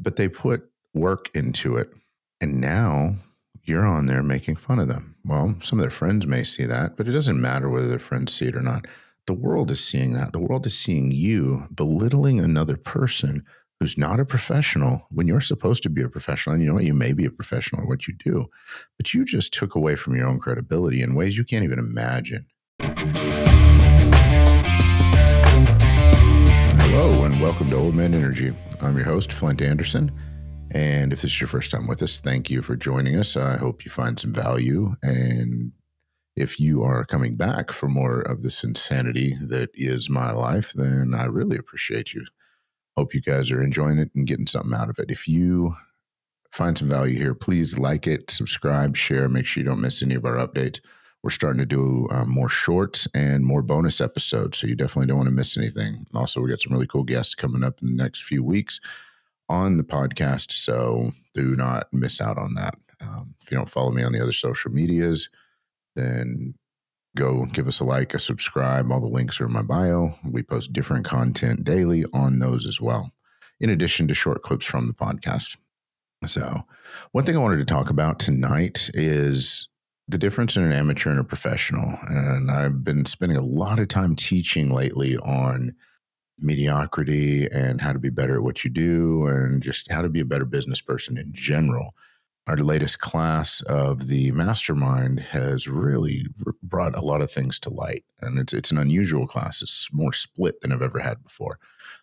but they put work into it. And now you're on there making fun of them. Well, some of their friends may see that, but it doesn't matter whether their friends see it or not. The world is seeing that. The world is seeing you belittling another person who's not a professional when you're supposed to be a professional. And you know what? You may be a professional at what you do, but you just took away from your own credibility in ways you can't even imagine. Hello, and welcome to Old Man Energy. I'm your host, Flint Anderson. And if this is your first time with us, thank you for joining us. I hope you find some value. And if you are coming back for more of this insanity that is my life, then I really appreciate you. Hope you guys are enjoying it and getting something out of it. If you find some value here, please like it, subscribe, share, make sure you don't miss any of our updates. We're starting to do more shorts and more bonus episodes, so you definitely don't want to miss anything. Also, we got some really cool guests coming up in the next few weeks on the podcast, so do not miss out on that. If you don't follow me on the other social medias, then go give us a like, a subscribe. All the links are in my bio. We post different content daily on those as well, in addition to short clips from the podcast. So one thing I wanted to talk about tonight is the difference in an amateur and a professional. And I've been spending a lot of time teaching lately on mediocrity and how to be better at what you do and just how to be a better business person in general. Our latest class of the mastermind has really brought a lot of things to light, and it's an unusual class. It's more split than I've ever had before.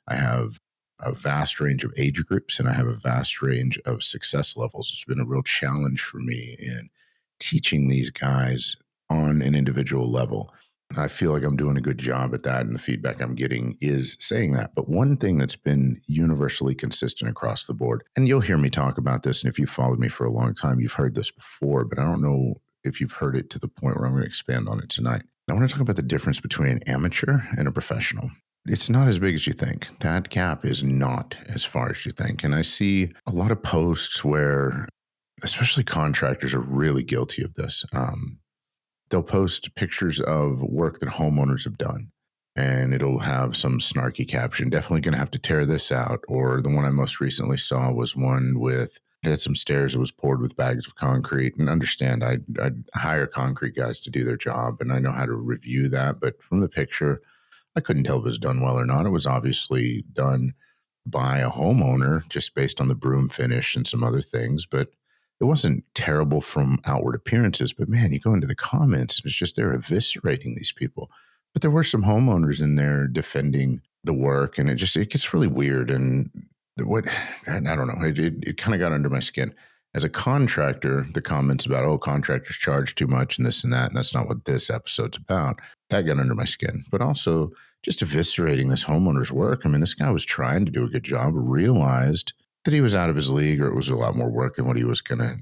I have a vast range of age groups and I have a vast range of success levels. It's been a real challenge for me in teaching these guys on an individual level. I feel like I'm doing a good job at that, and the feedback I'm getting is saying that. But one thing that's been universally consistent across the board, and you'll hear me talk about this, and if you've followed me for a long time, you've heard this before, but I don't know if you've heard it to the point where I'm going to expand on it tonight. I want to talk about the difference between an amateur and a professional. It's not as big as you think. That gap is not as far as you think. And I see a lot of posts where, especially contractors, are really guilty of this. They'll post pictures of work that homeowners have done, and it'll have some snarky caption, definitely going to have to tear this out. Or the one I most recently saw was one with, it had some stairs that was poured with bags of concrete. And understand, I'd hire concrete guys to do their job, and I know how to review that. But from the picture, I couldn't tell if it was done well or not. It was obviously done by a homeowner just based on the broom finish and some other things. But it wasn't terrible from outward appearances, but man, you go into the comments and it's just they're eviscerating these people. But there were some homeowners in there defending the work, and it gets really weird. And I don't know, it kind of got under my skin. As a contractor, the comments about, oh, contractors charge too much and this and that, and that's not what this episode's about, that got under my skin. But also just eviscerating this homeowner's work. I mean, this guy was trying to do a good job, realized that he was out of his league, or it was a lot more work than what he was going to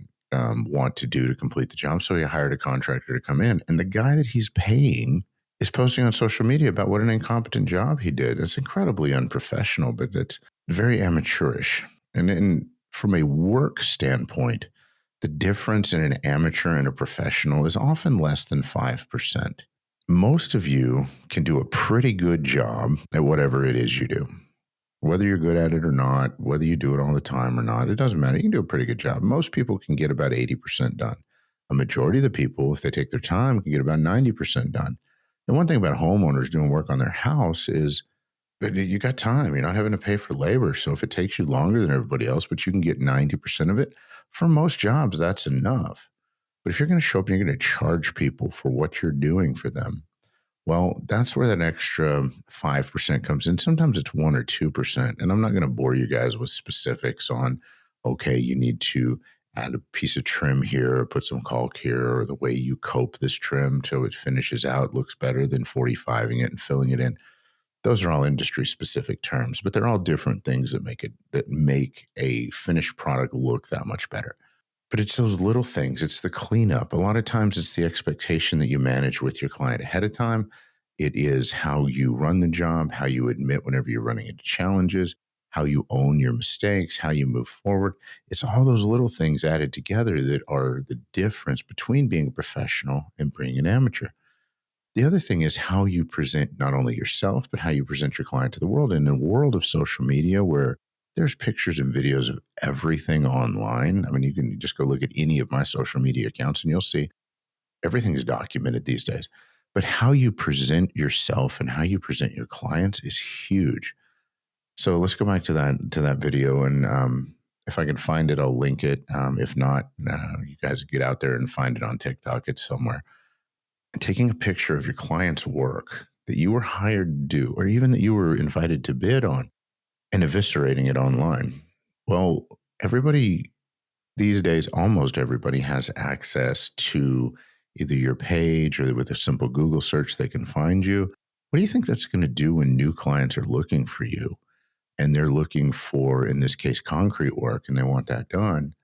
want to do to complete the job. So he hired a contractor to come in. And the guy that he's paying is posting on social media about what an incompetent job he did. It's incredibly unprofessional, but it's very amateurish. And from a work standpoint, the difference in an amateur and a professional is often less than 5%. Most of you can do a pretty good job at whatever it is you do. Whether you're good at it or not, whether you do it all the time or not, it doesn't matter. You can do a pretty good job. Most people can get about 80% done. A majority of the people, if they take their time, can get about 90% done. The one thing about homeowners doing work on their house is that you got time. You're not having to pay for labor. So if it takes you longer than everybody else, but you can get 90% of it, for most jobs, that's enough. But if you're going to show up and you're going to charge people for what you're doing for them, well, that's where that extra 5% comes in. Sometimes it's 1 or 2%. And I'm not going to bore you guys with specifics on, okay, you need to add a piece of trim here, or put some caulk here, or the way you cope this trim till it finishes out looks better than 45ing it and filling it in. Those are all industry specific terms, but they're all different things that make a finished product look that much better. But it's those little things. It's the cleanup. A lot of times it's the expectation that you manage with your client ahead of time. It is how you run the job, how you admit whenever you're running into challenges, how you own your mistakes, how you move forward. It's all those little things added together that are the difference between being a professional and being an amateur. The other thing is how you present not only yourself, but how you present your client to the world. In a world of social media where There's pictures and videos of everything online. I mean, you can just go look at any of my social media accounts and you'll see everything is documented these days. But how you present yourself and how you present your clients is huge. So let's go back to that video, and if I can find it, I'll link it. If not, you guys get out there and find it on TikTok. It's somewhere. Taking a picture of your client's work that you were hired to do, or even that you were invited to bid on, and eviscerating it online. Well, everybody these days, almost everybody has access to either your page or with a simple Google search, they can find you. What do you think that's going to do when new clients are looking for you and they're looking for, in this case, concrete work and they want that done?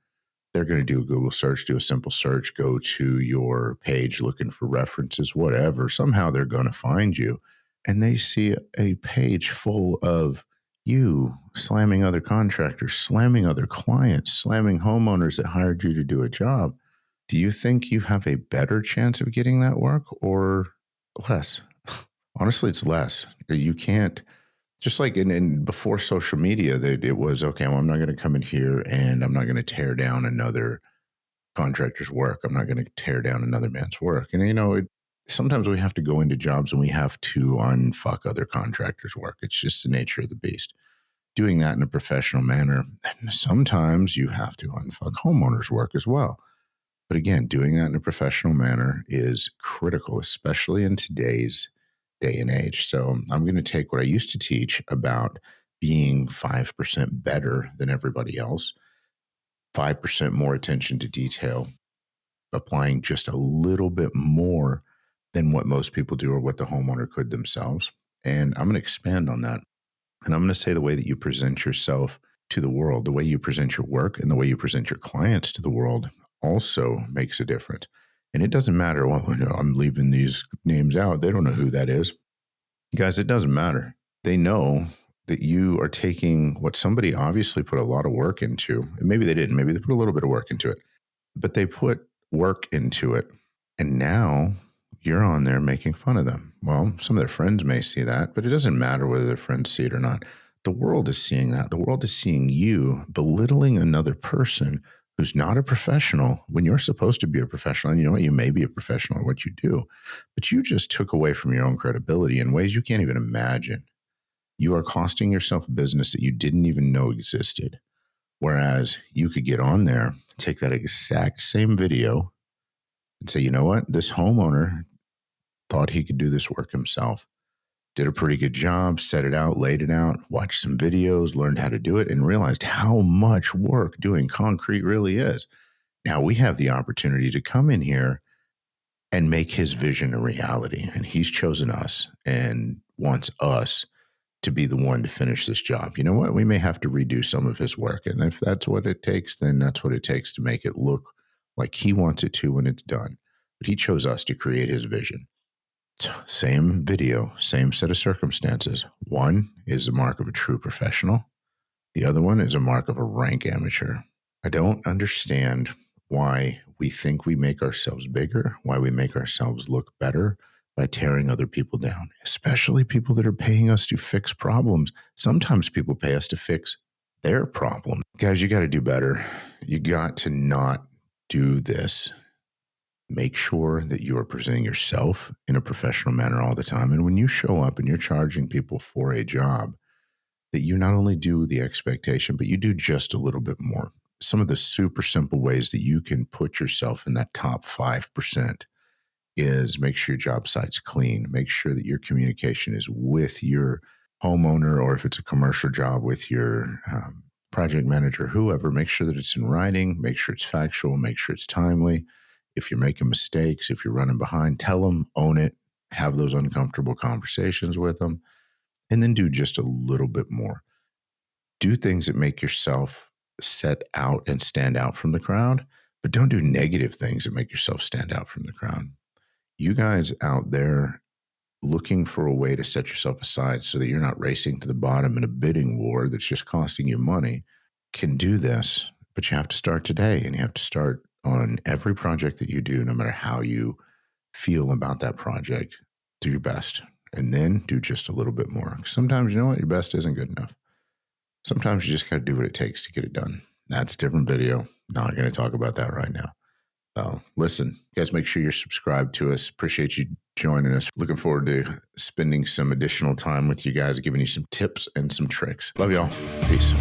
They're going to do a Google search, do a simple search, go to your page looking for references, whatever. Somehow they're going to find you. And they see a page full of you slamming other contractors, slamming other clients, slamming homeowners that hired you to do a job. Do you think you have a better chance of getting that work or less? Honestly, it's less. You can't, just like in before social media, that it was, okay, well, I'm not going to come in here and I'm not going to tear down another contractor's work. I'm not going to tear down another man's work. And, sometimes we have to go into jobs and we have to unfuck other contractors' work. It's just the nature of the beast. Doing that in a professional manner, and sometimes you have to unfuck homeowners' work as well. But again, doing that in a professional manner is critical, especially in today's day and age. So I'm going to take what I used to teach about being 5% better than everybody else, 5% more attention to detail, applying just a little bit more than what most people do or what the homeowner could themselves. And I'm going to expand on that. And I'm going to say the way that you present yourself to the world, the way you present your work and the way you present your clients to the world also makes a difference. And it doesn't matter, well, I'm leaving these names out. They don't know who that is. Guys, it doesn't matter. They know that you are taking what somebody obviously put a lot of work into, and maybe they didn't, maybe they put a little bit of work into it, but they put work into it. And now you're on there making fun of them. Well, some of their friends may see that, but it doesn't matter whether their friends see it or not. The world is seeing that. The world is seeing you belittling another person who's not a professional when you're supposed to be a professional. And you know what? You may be a professional at what you do, but you just took away from your own credibility in ways you can't even imagine. You are costing yourself a business that you didn't even know existed. Whereas you could get on there, take that exact same video and say, you know what? This homeowner thought he could do this work himself, did a pretty good job, set it out, laid it out, watched some videos, learned how to do it, and realized how much work doing concrete really is. Now we have the opportunity to come in here and make his vision a reality. And he's chosen us and wants us to be the one to finish this job. You know what? We may have to redo some of his work. And if that's what it takes, then that's what it takes to make it look like he wants it to when it's done. But he chose us to create his vision. Same video, same set of circumstances. One is the mark of a true professional. The other one is a mark of a rank amateur. I don't understand why we think we make ourselves bigger, why we make ourselves look better by tearing other people down, especially people that are paying us to fix problems. Sometimes people pay us to fix their problem. Guys, you got to do better. You got to not do this. Make sure that you are presenting yourself in a professional manner all the time. And when you show up and you're charging people for a job, that you not only do the expectation, but you do just a little bit more. Some of the super simple ways that you can put yourself in that top 5% is make sure your job site's clean. Make sure that your communication is with your homeowner, or if it's a commercial job, with your project manager, whoever. Make sure that it's in writing. Make sure it's factual. Make sure it's timely. If you're making mistakes, if you're running behind, tell them, own it, have those uncomfortable conversations with them, and then do just a little bit more. Do things that make yourself set out and stand out from the crowd, but don't do negative things that make yourself stand out from the crowd. You guys out there looking for a way to set yourself aside so that you're not racing to the bottom in a bidding war that's just costing you money can do this, but you have to start today, and you have to start on every project that you do, no matter how you feel about that project. Do your best, and then do just a little bit more. Sometimes, you know what, your best isn't good enough. Sometimes you just got to do what it takes to get it done. That's a different video. Not going to talk about that right now. Listen, you guys, make sure you're subscribed to us. Appreciate you joining us. Looking forward to spending some additional time with you guys, giving you some tips and some tricks. Love y'all. Peace.